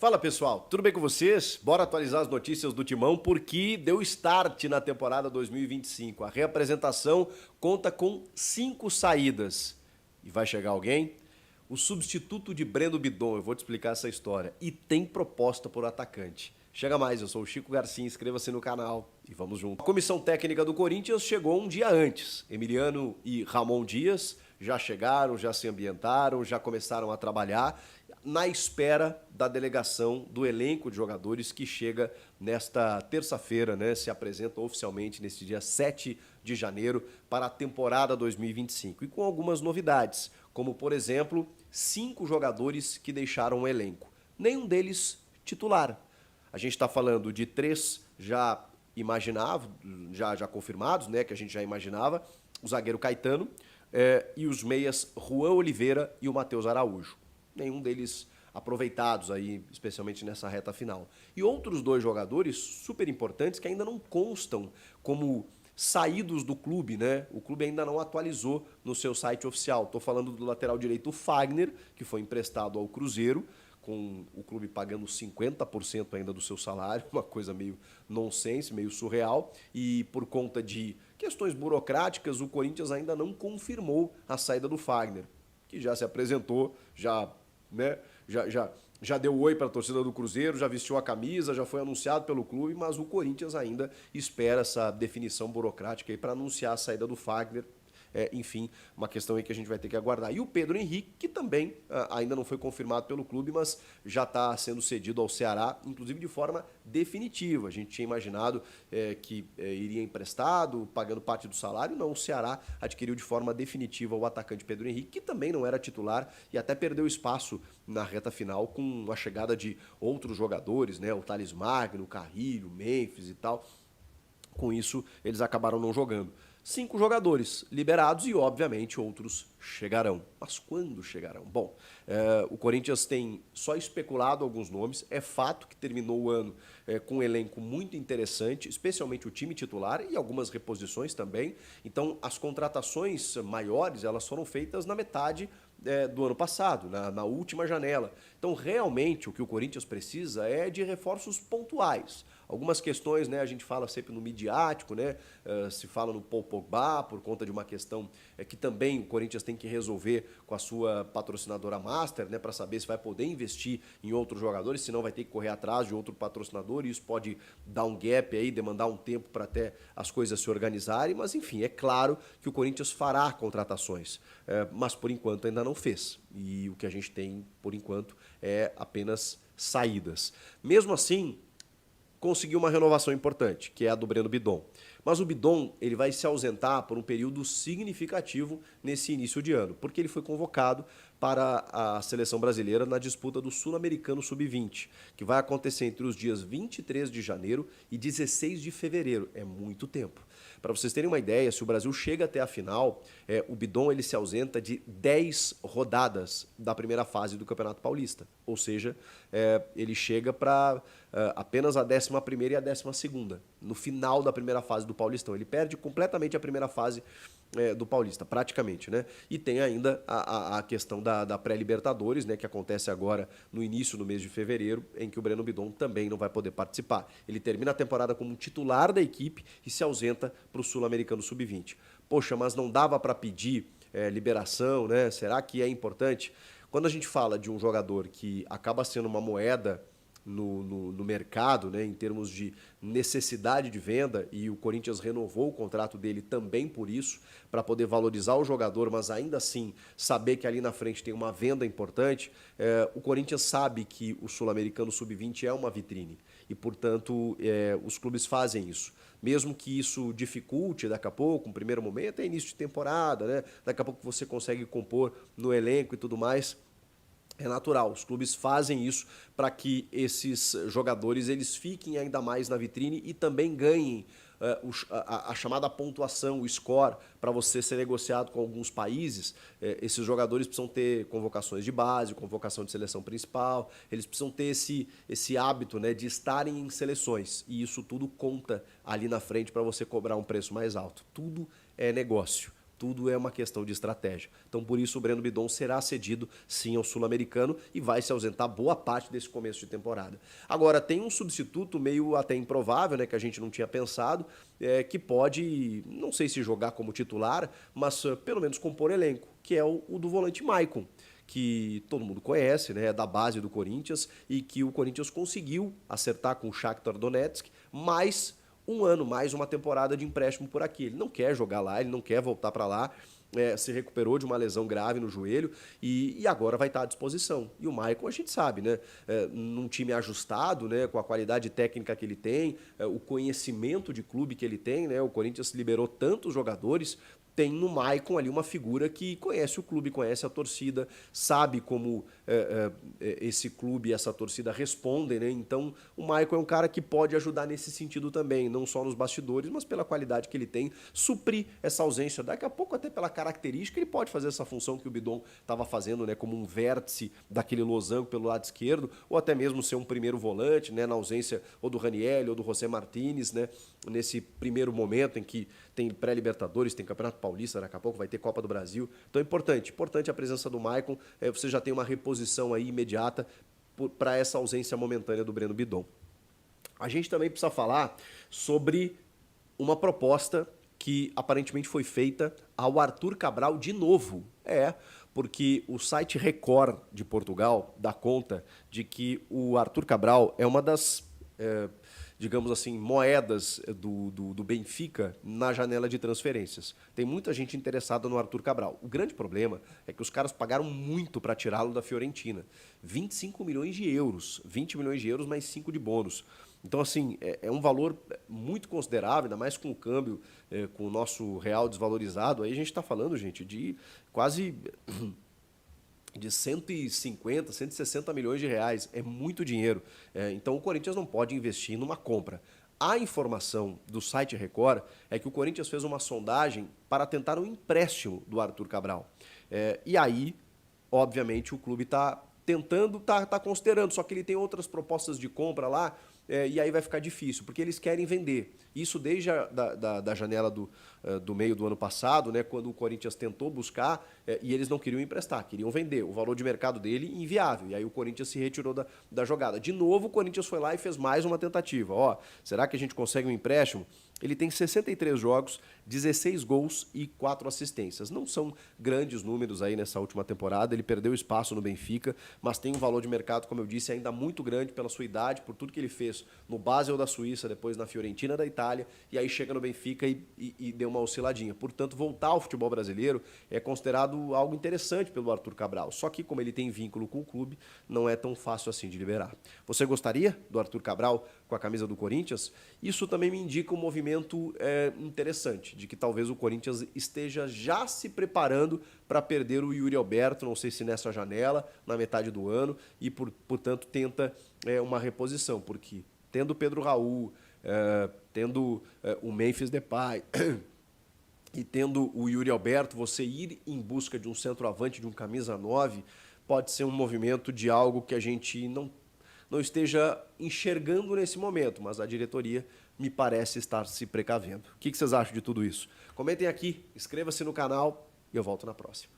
Fala pessoal, tudo bem com vocês? Bora atualizar as notícias do Timão porque deu start na temporada 2025. A reapresentação conta com 5 saídas. E vai chegar alguém? O substituto de Breno Bidon, eu vou te explicar essa história. E tem proposta por atacante. Chega mais, eu sou o Chico Garcia, inscreva-se no canal e vamos junto. A comissão técnica do Corinthians chegou um dia antes. Emiliano e Ramon Dias já chegaram, já se ambientaram, já começaram a trabalhar na espera da delegação do elenco de jogadores que chega nesta terça-feira, né? Se apresenta oficialmente neste dia 7 de janeiro para a temporada 2025. E com algumas novidades, como por exemplo, 5 jogadores que deixaram o elenco. Nenhum deles titular. A gente está falando de 3 já imaginados, já confirmados, né? Que a gente já imaginava. O zagueiro Caetano e os meias Juan Oliveira e o Matheus Araújo. Nenhum deles aproveitados aí, especialmente nessa reta final. E outros 2 jogadores super importantes que ainda não constam como saídos do clube, né? O clube ainda não atualizou no seu site oficial. Estou falando do lateral direito Fagner, que foi emprestado ao Cruzeiro, com o clube pagando 50% ainda do seu salário, uma coisa meio nonsense, meio surreal, e por conta de questões burocráticas, o Corinthians ainda não confirmou a saída do Fagner, que já se apresentou, já deu oi para a torcida do Cruzeiro, já vestiu a camisa, já foi anunciado pelo clube, mas o Corinthians ainda espera essa definição burocrática para anunciar a saída do Fagner. Enfim, uma questão aí que a gente vai ter que aguardar. E o Pedro Henrique, que também ainda não foi confirmado pelo clube, mas já está sendo cedido ao Ceará, inclusive de forma definitiva. A gente tinha imaginado que iria emprestado, pagando parte do salário. Não, o Ceará adquiriu de forma definitiva o atacante Pedro Henrique, que também não era titular e até perdeu espaço na reta final com a chegada de outros jogadores, né? O Thales Magno, o Carrilho, o Memphis e tal. Com isso, eles acabaram não jogando. 5 jogadores liberados e, obviamente, outros chegarão. Mas quando chegarão? Bom, o Corinthians tem só especulado alguns nomes. É fato que terminou o ano com um elenco muito interessante, especialmente o time titular e algumas reposições também. Então, as contratações maiores, elas foram feitas na metade do ano passado, na última janela. Então, realmente, o que o Corinthians precisa é de reforços pontuais. Algumas questões, né, a gente fala sempre no midiático, né, se fala no Paul Pogba, por conta de uma questão que também o Corinthians tem que resolver com a sua patrocinadora Master, né, para saber se vai poder investir em outros jogadores, senão vai ter que correr atrás de outro patrocinador e isso pode dar um gap aí, demandar um tempo para até as coisas se organizarem, mas enfim, é claro que o Corinthians fará contratações, mas por enquanto ainda não fez. E o que a gente tem, por enquanto, é apenas saídas. Mesmo assim, conseguiu uma renovação importante, que é a do Breno Bidon. Mas o Bidon ele vai se ausentar por um período significativo nesse início de ano, porque ele foi convocado para a seleção brasileira na disputa do Sul-Americano Sub-20, que vai acontecer entre os dias 23 de janeiro e 16 de fevereiro. É muito tempo. Para vocês terem uma ideia, se o Brasil chega até a final, o Bidon ele se ausenta de 10 rodadas da primeira fase do Campeonato Paulista. Ou seja, ele chega para apenas a 11ª e a 12ª, no final da primeira fase do Paulistão. Ele perde completamente a primeira fase do Paulista, praticamente, né? E tem ainda a questão da pré-Libertadores, né, que acontece agora no início do mês de fevereiro, em que o Breno Bidon também não vai poder participar. Ele termina a temporada como titular da equipe e se ausenta para o Sul-Americano Sub-20. Poxa, mas não dava para pedir liberação, né? Será que é importante? Quando a gente fala de um jogador que acaba sendo uma moeda no mercado, né, em termos de necessidade de venda, e o Corinthians renovou o contrato dele também por isso, para poder valorizar o jogador, mas ainda assim saber que ali na frente tem uma venda importante, o Corinthians sabe que o Sul-Americano Sub-20 é uma vitrine e, portanto, os clubes fazem isso. Mesmo que isso dificulte daqui a pouco, um primeiro momento, é início de temporada, né? Daqui a pouco você consegue compor no elenco e tudo mais. É natural, os clubes fazem isso para que esses jogadores eles fiquem ainda mais na vitrine e também ganhem a chamada pontuação, o score, para você ser negociado com alguns países. Esses jogadores precisam ter convocações de base, convocação de seleção principal, eles precisam ter esse hábito, né, de estarem em seleções, e isso tudo conta ali na frente para você cobrar um preço mais alto. Tudo é negócio. tudo é uma questão de estratégia. Então, por isso, o Breno Bidon será cedido, sim, ao Sul-Americano e vai se ausentar boa parte desse começo de temporada. Agora, tem um substituto meio até improvável, né, que a gente não tinha pensado, que pode, não sei se jogar como titular, mas pelo menos compor elenco, que é o do volante Maicon, que todo mundo conhece, né, é da base do Corinthians e que o Corinthians conseguiu acertar com o Shakhtar Donetsk, mais um ano, mais uma temporada de empréstimo por aqui. Ele não quer jogar lá, ele não quer voltar para lá, se recuperou de uma lesão grave no joelho e agora vai estar à disposição. E o Maicon, a gente sabe, né, num time ajustado, né, com a qualidade técnica que ele tem, o conhecimento de clube que ele tem, né, o Corinthians liberou tantos jogadores, tem no Maicon ali uma figura que conhece o clube, conhece a torcida, sabe como esse clube e essa torcida respondem, né? Então o Maicon é um cara que pode ajudar nesse sentido também, não só nos bastidores, mas pela qualidade que ele tem, suprir essa ausência. Daqui a pouco, até pela característica, ele pode fazer essa função que o Bidon estava fazendo, né? Como um vértice daquele losango pelo lado esquerdo, ou até mesmo ser um primeiro volante, né? Na ausência ou do Ranieri ou do José Martínez, né? Nesse primeiro momento em que tem pré-Libertadores, tem Campeonato Paulista, daqui a pouco vai ter Copa do Brasil. Então é importante a presença do Maicon. Você já tem uma reposição aí imediata para essa ausência momentânea do Breno Bidon. A gente também precisa falar sobre uma proposta que aparentemente foi feita ao Arthur Cabral de novo. Porque o site Record de Portugal dá conta de que o Arthur Cabral é uma das... digamos assim, moedas do Benfica na janela de transferências. Tem muita gente interessada no Arthur Cabral. O grande problema é que os caras pagaram muito para tirá-lo da Fiorentina. 25 milhões de euros. 20 milhões de euros mais 5 de bônus. Então, assim, é um valor muito considerável, ainda mais com o câmbio, com o nosso real desvalorizado. Aí a gente está falando, gente, de quase... de 150, 160 milhões de reais. É muito dinheiro. Então o Corinthians não pode investir numa compra. A informação do site Record é que o Corinthians fez uma sondagem para tentar um empréstimo do Arthur Cabral. E aí, obviamente, o clube está tentando, está considerando, só que ele tem outras propostas de compra lá, e aí vai ficar difícil, porque eles querem vender. Isso desde da janela do meio do ano passado, né, quando o Corinthians tentou buscar e eles não queriam emprestar, queriam vender. O valor de mercado dele inviável. E aí o Corinthians se retirou da jogada. De novo, o Corinthians foi lá e fez mais uma tentativa. Será que a gente consegue um empréstimo? Ele tem 63 jogos, 16 gols e 4 assistências. Não são grandes números aí nessa última temporada, ele perdeu espaço no Benfica, mas tem um valor de mercado, como eu disse, ainda muito grande pela sua idade, por tudo que ele fez no Basel da Suíça, depois na Fiorentina da Itália, e aí chega no Benfica e deu uma osciladinha. Portanto, voltar ao futebol brasileiro é considerado algo interessante pelo Arthur Cabral, só que como ele tem vínculo com o clube, não é tão fácil assim de liberar. Você gostaria do Arthur Cabral com a camisa do Corinthians? Isso também me indica um movimento interessante, de que talvez o Corinthians esteja já se preparando para perder o Yuri Alberto, não sei se nessa janela, na metade do ano, e portanto tenta uma reposição, porque tendo o Pedro Raul, tendo o Memphis Depay e tendo o Yuri Alberto, você ir em busca de um centroavante, de um camisa 9, pode ser um movimento de algo que a gente não esteja enxergando nesse momento, mas a diretoria me parece estar se precavendo. O que vocês acham de tudo isso? Comentem aqui, inscreva-se no canal e eu volto na próxima.